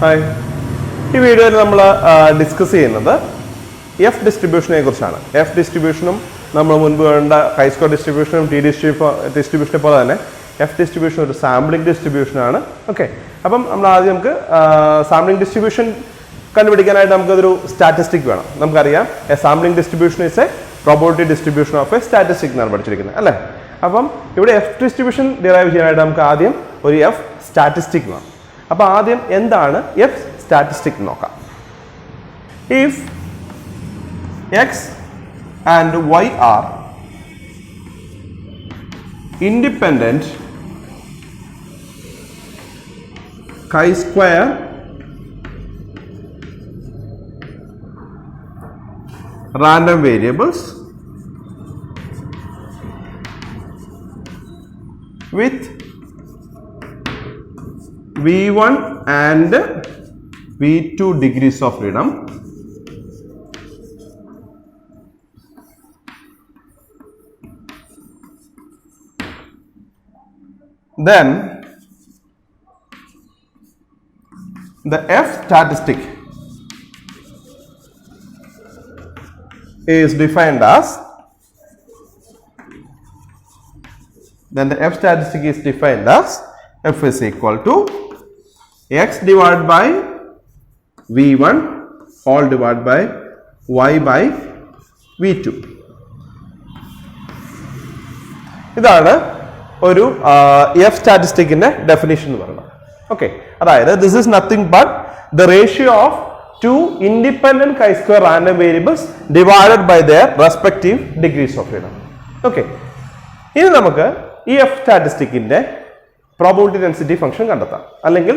Hi, ഈ വീഡിയോയിൽ നമ്മൾ ഡിസ്കസ് ചെയ്യുന്നത് എഫ് ഡിസ്ട്രിബ്യൂഷനെ കുറിച്ചാണ്. എഫ് ഡിസ്ട്രിബ്യൂഷനും നമ്മൾ മുൻപ് കണ്ട ഹൈ സ്കോർ ഡിസ്ട്രിബ്യൂഷനും ടി ഡിസ്ട്രിബ്യൂഷനെ പോലെ തന്നെ എഫ് ഡിസ്ട്രിബ്യൂഷൻ ഒരു സാമ്പിളിംഗ് ഡിസ്ട്രിബ്യൂഷനാണ്. ഓക്കെ, അപ്പം നമ്മൾ ആദ്യം സാമ്പിളിംഗ് ഡിസ്ട്രിബ്യൂഷൻ കണ്ടുപിടിക്കാനായിട്ട് നമുക്കതൊരു സ്റ്റാറ്റിസ്റ്റിക് വേണം. നമുക്കറിയാം A sampling distribution is A probability distribution of A statistic എന്നാണ് പഠിച്ചിരിക്കുന്നത് അല്ലേ. അപ്പം ഇവിടെ എഫ് ഡിസ്ട്രിബ്യൂഷൻ ഡിറൈവ് ചെയ്യാനായിട്ട് നമുക്ക് ആദ്യം ഒരു എഫ് സ്റ്റാറ്റിസ്റ്റിക് വേണം. അപ്പോൾ ആദ്യം എന്താണ് എഫ് സ്റ്റാറ്റിസ്റ്റിക് നോക്കാം. If X and Y are independent chi-square random variables with v1 and v2 degrees of freedom, then the F statistic is defined as F is equal to x divided by v1 all divided by y by v2. ഇതാണ് ഒരു F സ്റ്റാറ്റിസ്റ്റിക്കിന്റെ definition എന്ന് പറയുന്നത്. Okay, അതായത് this is nothing but the ratio of two independent chi-square random variables divided by their respective degrees of freedom. Okay, ഇനി നമുക്ക് ഈ F സ്റ്റാറ്റിസ്റ്റിക്കിന്റെ probability density function കണ്ടെത്താം, അല്ലെങ്കിൽ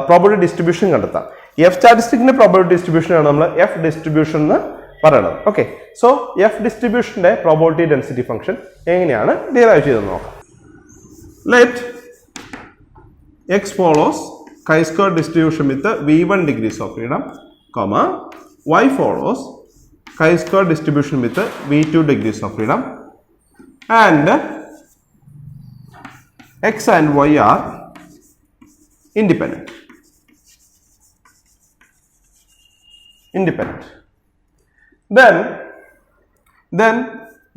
പ്രോബബിലിറ്റി ഡിസ്ട്രിബ്യൂഷൻ കണ്ടെത്താം. എഫ് സ്റ്റാറ്റിസ്റ്റിക്കിന്റെ പ്രോബബിലിറ്റി ഡിസ്ട്രിബ്യൂഷൻ ആണ് നമ്മൾ എഫ് ഡിസ്ട്രിബ്യൂഷൻ എന്ന് പറയുന്നത്. ഓക്കെ, സോ എഫ് ഡിസ്ട്രിബ്യൂഷന്റെ പ്രോബബിലിറ്റി ഡെൻസിറ്റി ഫംഗ്ഷൻ എങ്ങനെയാണ് ഡിറൈവ് ചെയ്തെന്ന് നോക്കാം. Let x follows chi-square distribution with v1 degrees of freedom, comma y follows chi-square distribution with v2 degrees of freedom, and x and y are independent. Then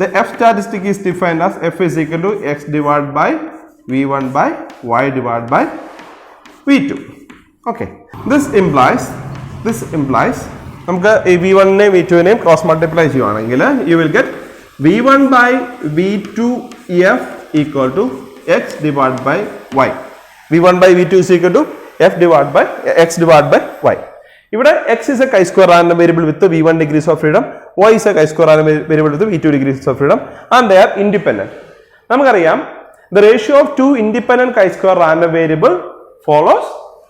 the f statistic is defined as f is equal to x divided by v1 by y divided by v2. Okay, this implies നമുക്ക് ഈ v1 നെ v2 നെയും cross multiply ചെയ്യുവാണെങ്കിൽ you will get v1 by v2 f equal to x divided by y. v1 by v2 is equal to f divided by x divided by y. ഇവിടെ x is a chi-square random variable with v1 degrees of freedom, y is a chi-square random variable with v2 degrees of freedom, and they are independent. നമുക്കറിയാം the ratio of two independent chi-square random variable follows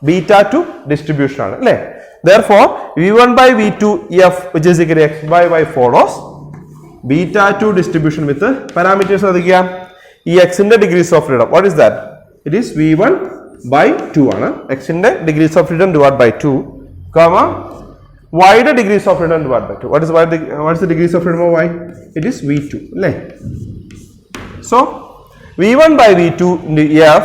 beta 2 distribution ആണ് അല്ലേ. Therefore v1 by v2 f which is equal to x by y follows beta 2 distribution with parameters ശ്രദ്ധിക്കുക. ഈ x ന്റെ degrees of freedom, what is that? It is v1 by 2 ആണ്. x ന്റെ degrees of freedom divided by 2, comma y ന്റെ degrees of freedom divided by 2. What is the degrees of freedom of y? It is v2 അല്ലേ. So v1 by v2 f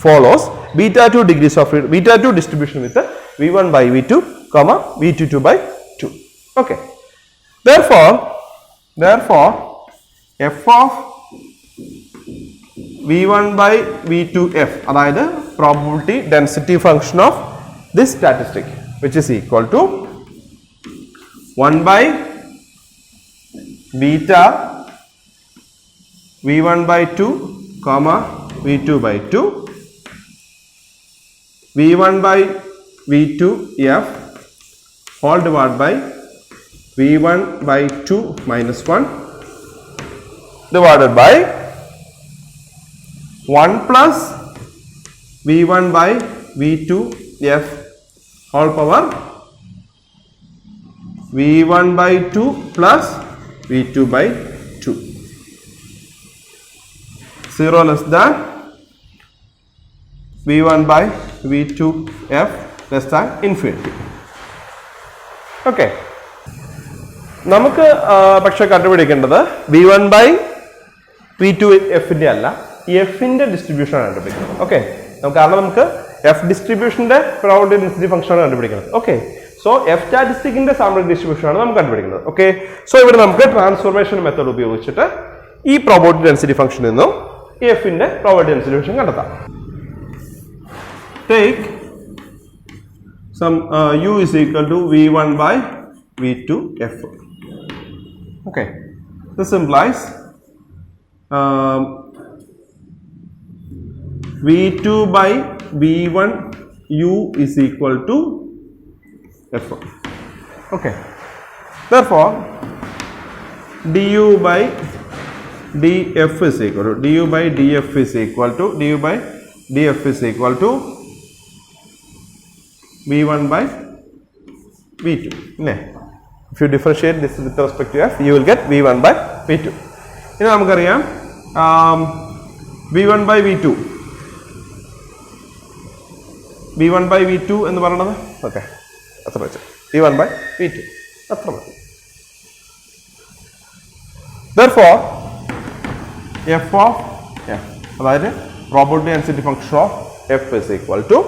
follows beta 2 degrees of freedom, beta 2 distribution with v1 by v2, comma v22 by 2. Okay, therefore f of v1 by v2 f അതായത് probability density function of this statistic, which is equal to 1 by beta v1 by 2, comma v2 by 2, v1 by v2 f all divided by v1 by 2 minus 1 divided by 1 plus v1 by v2 f all power v1 by 2 plus v2 by 2. 0 less than v1 by v2 f less than infinity. Okay, നമുക്ക് പക്ഷെ കണ്ടുപിടിക്കേണ്ടത് v1 by v2 f ന്റെ അല്ല, f ന്റെ distribution ആണ് കണ്ടുപിടിക്കുന്നത്. Okay, കാരണം നമുക്ക് എഫ് ഡിസ്ട്രിബ്യൂഷന്റെ പ്രോബബിലിറ്റി ഡെൻസിറ്റി ഫംഗ്ഷൻ ആണ് കണ്ടുപിടിക്കുന്നത്. ഓക്കെ, സോ എഫ് സ്റ്റാറ്റിസ്റ്റിക്കിന്റെ സാമ്പിൾ ഡിസ്ട്രിബ്യൂഷൻ ആണ് നമുക്ക് കണ്ടുപിടിക്കുന്നത്. ഓക്കെ, സോ ഇവിടെ നമുക്ക് ട്രാൻസ്ഫോർമേഷൻ മെത്തേഡ് ഉപയോഗിച്ചിട്ട് ഈ പ്രോബബിലിറ്റി ഡെൻസിറ്റി ഫംഗ്ഷനിൽ നിന്നും എഫിന്റെ പ്രോബബിലിറ്റി ഡെൻസിറ്റി ഫംഗ്ഷൻ കണ്ടെത്താം. Take some u is equal to v1 by v2 f. Okay, this implies v2 by v1 u is equal to f. Okay, therefore du by df is equal to du by df is equal to du by df is equal to v1 by v2. If you differentiate this with respect to f, you will get v1 by v2. ഇനി നമുക്കറിയാം v1 by v2 എന്ന് പറയുന്നത് okay അത്ര വെച്ചു v1 by v2 അത്ര മതി. Therefore f of f, അതായത് probability density function of f is equal to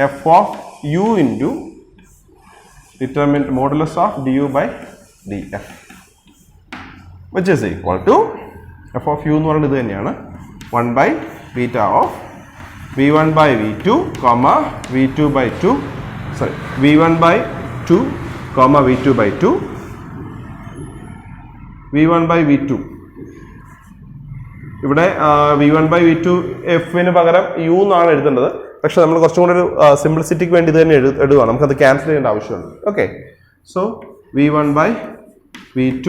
f of u into determinant modulus of du by df, which is equal to f of u എന്ന് പറയുന്നത് ഇത് തന്നെയാണ് 1 by beta of v1 by v2 comma v2 by 2 sorry v1 by 2 comma v2 by 2 v1 by v2. ഇവിടെ v1 by v2 എഫിന് പകരം u എന്നാണ് എഴുതേണ്ടത്. പക്ഷെ നമ്മൾ കുറച്ചും കൂടെ ഒരു സിംപ്ലിസിറ്റിക്ക് വേണ്ടി ഇത് തന്നെ എഴുതുക, നമുക്കത് ക്യാൻസൽ ചെയ്യേണ്ട ആവശ്യമുണ്ട്. Okay, so v1 by v2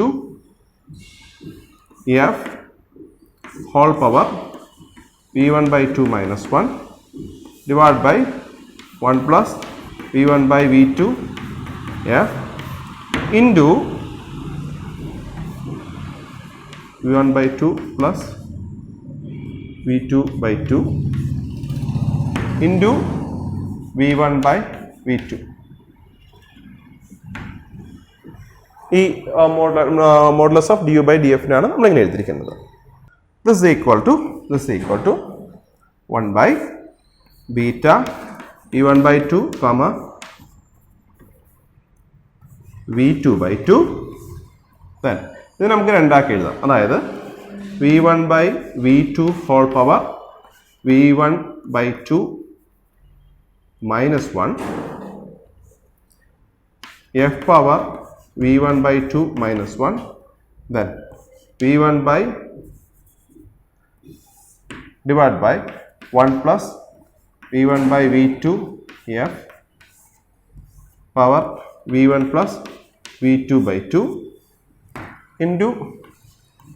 f whole power v1 by 2 minus 1 divided by 1 plus v1 by v2 f into v1 by 2 plus v2 by 2 into v1 by v2. ഈ modulus of du by df നാണ് നമ്മൾ ഇങ്ങനെ എഴുതിയിരിക്കുന്നത്. This is equal to 1 by beta v1 by 2 comma v2 by 2. Then ഇത് നമുക്ക് രണ്ടാക്കി എഴുതാം, അതായത് v1 by v2 whole power v1 by 2 minus 1 f power v1 by 2 minus 1 then v1 by divided by 1 plus v1 by v2 f power v1 plus v2 by 2 into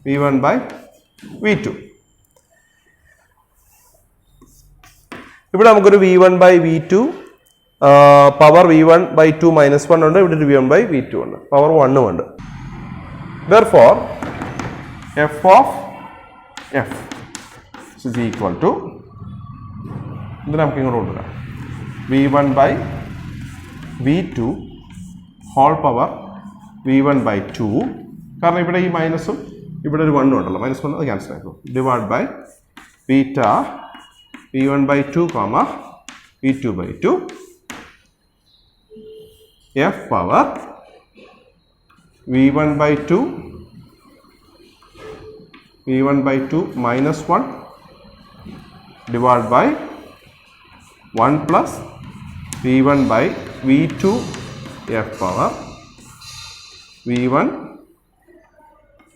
v1 by v2. ഇവിടെ നമുക്കൊരു v1 by v2 power v1 by 2 minus 1 ഉണ്ട്, ഇവിടെ ഒരു v1 by v2 ഉണ്ട്, power 1 ഉണ്ട്. Therefore f of f is equal to ഇത് നമുക്ക് ഇങ്ങോട്ട് കൊണ്ടുവരാം v1 by v2 whole power v1 by 2, കാരണം ഇവിടെ ഈ മൈനസും ഇവിടെ ഒരു 1 ഉണ്ടല്ലോ, മൈനസ് 1 അത് ക്യാൻസൽ ആക്കും, divide by beta v1 by 2 comma v2 by 2 f power v1 by 2 minus 1 divided by 1 plus v1 by v2 f power v1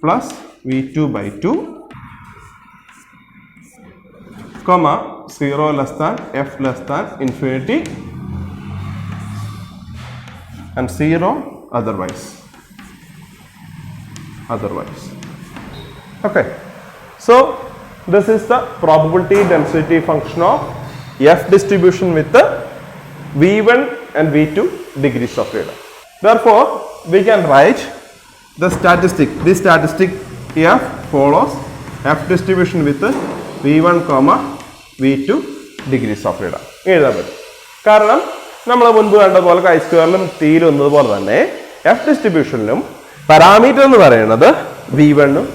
plus v2 by 2 comma 0 less than f less than infinity and 0 otherwise. Okay, so this is the probability density function of f distribution with the v1 and v2 degrees of freedom. Therefore we can write the statistic, this statistic f follows f distribution with the v1 comma v2 degrees of freedom എഴുതാൻ പറ്റും. കാരണം നമ്മൾ മുൻപ് കണ്ട പോലെ കൈ സ്ക്വയറിലും തീയിലും എന്നതുപോലെ തന്നെ എഫ് ഡിസ്ട്രിബ്യൂഷനിലും പാരാമീറ്റർ എന്ന് പറയുന്നത് v1 ഉം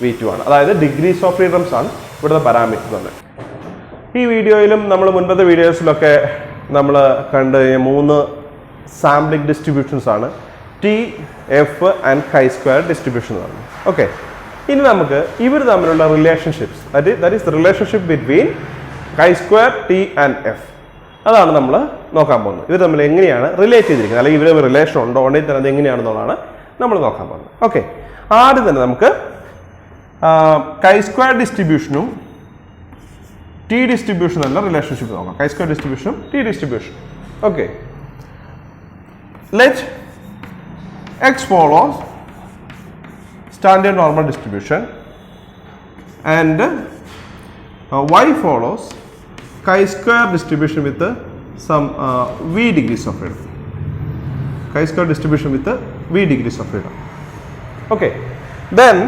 v2 ആണ്, അതായത് ഡിഗ്രീസ് ഓഫ് ഫ്രീഡംസ് ആണ് ഇവിടുത്തെ പാരാമീറ്റർ തന്നെ. ഈ വീഡിയോയിലും നമ്മൾ മുൻപത്തെ വീഡിയോസിലൊക്കെ നമ്മൾ കണ്ട 3 സാമ്പിളിംഗ് ഡിസ്ട്രിബ്യൂഷൻസ് ആണ് ടി, എഫ് ആൻഡ് കൈ സ്ക്വയർ ഡിസ്ട്രിബ്യൂഷൻ ആണ്. ഓക്കെ, ഇനി നമുക്ക് ഇവർ തമ്മിലുള്ള relationships, that is the relationship between chi square, T and F, അതാണ് നമ്മൾ നോക്കാൻ പോകുന്നത്. ഇവർ തമ്മിൽ എങ്ങനെയാണ് റിലേറ്റ് ചെയ്തിരിക്കുന്നത്, അല്ലെങ്കിൽ ഇവർ റിലേഷൻ ഉണ്ടോ ഉണ്ടെങ്കിൽ തന്നെ അത് എങ്ങനെയാണെന്നുള്ളതാണ് നമ്മൾ നോക്കാൻ പോകുന്നത്. ഓക്കെ, ആദ്യം തന്നെ നമുക്ക് കൈ സ്ക്വയർ ഡിസ്ട്രിബ്യൂഷനും ടി ഡിസ്ട്രിബ്യൂഷനും എന്ന റിലേഷൻഷിപ്പ് നോക്കാം. കൈ സ്ക്വയർ ഡിസ്ട്രിബ്യൂഷനും T distribution. Okay, let X follows standard normal distribution and y follows chi-square distribution with some v degrees of freedom. Chi-square distribution with v degrees of freedom. Okay, then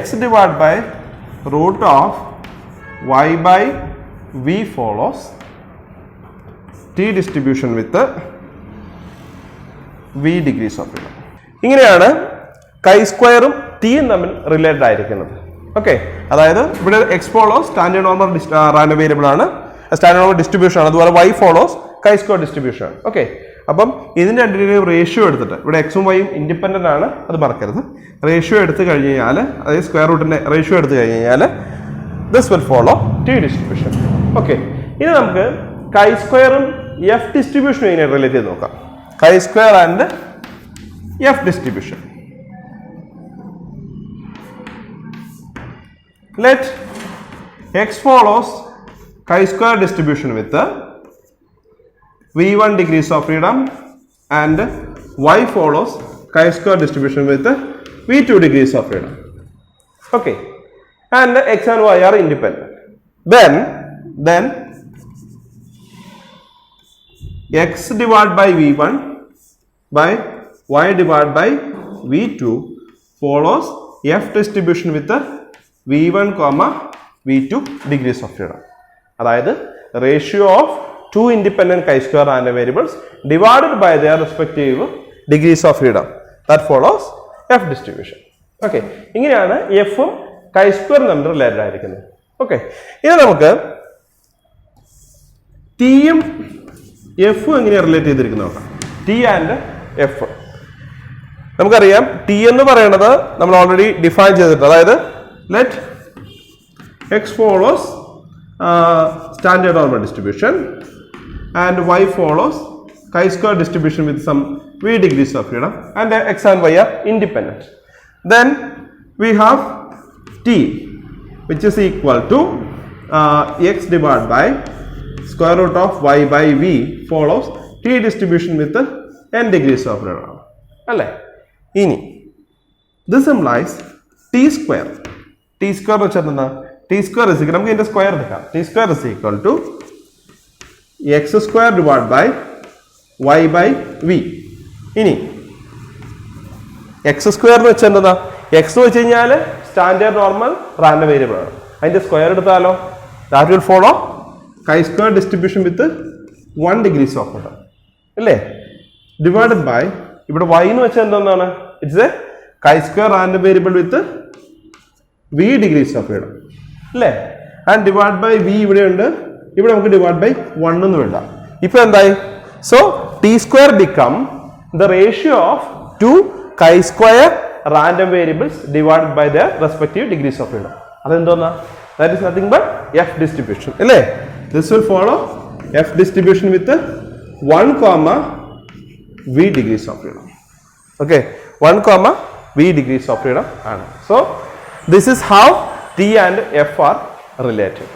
x divided by root of y by v follows t distribution with v degrees of freedom. ഇങ്ങനെയാണ് കൈ സ്ക്വയറും ടിയും തമ്മിൽ related ആയിരിക്കുന്നത്. Okay, അതായത് ഇവിടെ X follows standard normal random variable ആണ്, standard normal distribution ആണ്. അതുപോലെ Y follows chi square distribution ആണ്. ഓക്കെ, അപ്പം ഇതിന്റെ രണ്ടിന്റെയും റേഷ്യോ എടുത്തിട്ട് ഇവിടെ എക്സും വൈയും ഇൻഡിപെൻഡന്റ് ആണ്, അത് മറക്കരുത്. റേഷ്യോ എടുത്തു കഴിഞ്ഞ് കഴിഞ്ഞാൽ, അതായത് സ്ക്വയർ റൂട്ടിന്റെ റേഷ്യോ എടുത്തു കഴിഞ്ഞ് കഴിഞ്ഞാൽ this will follow T distribution. Okay, ഇനി നമുക്ക് കൈ സ്ക്വയറും എഫ് ഡിസ്ട്രിബ്യൂഷനും ഇങ്ങനെ റിലേറ്റ് ചെയ്ത് നോക്കാം. Chi square and F distribution. Let x follows chi-square distribution with v1 degrees of freedom and y follows chi-square distribution with v2 degrees of freedom. Okay, and x and y are independent. Then x divided by v1 by y divided by v2 follows f distribution with v1 comma v2 degrees of freedom. അതായത് ratio of two independent chi-square random variables divided by their respective degrees of freedom, that follows f distribution. Okay, ഇങ്ങനെയാണ് എഫും കൈ സ്ക്വയറും തമ്മിൽ related ആയിരിക്കുന്നത്. Okay, ഇനി നമുക്ക് ടിയും എഫും എങ്ങനെയാണ് റിലേറ്റ് ചെയ്തിരിക്കുന്നത് നോക്കാം. ടി ആൻഡ് എഫ് നമുക്കറിയാം. ടി എന്ന് പറയുന്നത് നമ്മൾ ഓൾറെഡി ഡിഫൈൻ ചെയ്തിട്ടുണ്ട്. അതായത് let X follows standard normal distribution and Y follows chi square distribution with some v degrees of freedom and x and y are independent. Then we have t which is equal to x divided by square root of y by v follows t distribution with n degrees of freedom. അല്ലേ? ഇനി this implies t square. t square എന്ന് വെച്ചാൽ എന്താ? t square is equal, നമുക്ക് ഇതിന്റെ square എടുക്കാം. t square is equal to x square divided by y by v. ഇനി X square എന്ന് വെച്ചാൽ എന്താ? എക്സ് എന്ന് വെച്ച് കഴിഞ്ഞാൽ സ്റ്റാൻഡേർഡ് നോർമൽ റാൻഡം വേരിയബിൾ ആണ്. അതിന്റെ സ്ക്വയർ എടുത്താലോ ദാറ്റ് വിൽ ഫോളോ കൈ square distribution with 1 degrees of freedom അല്ലേ? ഡിവൈഡഡ് ബൈ ഇവിടെ y എന്ന് വെച്ചാൽ എന്താണ്? It's A chi square random variable with v degrees of freedom അല്ലേ? ആൻഡ് ഡിവൈഡ് ബൈ v ഇവിടെ ഉണ്ട്, ഇവിടെ നമുക്ക് ഡിവൈഡ് ബൈ 1 എന്ന് വേണ്ട. ഇപ്പൊ എന്തായി? So T square become the ratio of two chi-square random variables divided by their respective degrees of freedom. അതെന്തോന്നാ? That is nothing but f distribution അല്ലേ? This will follow f distribution with 1 comma v degrees of freedom. Okay, 1 comma v degrees of freedom ആണ്. So this is how t and f are related.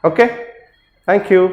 Okay, thank you.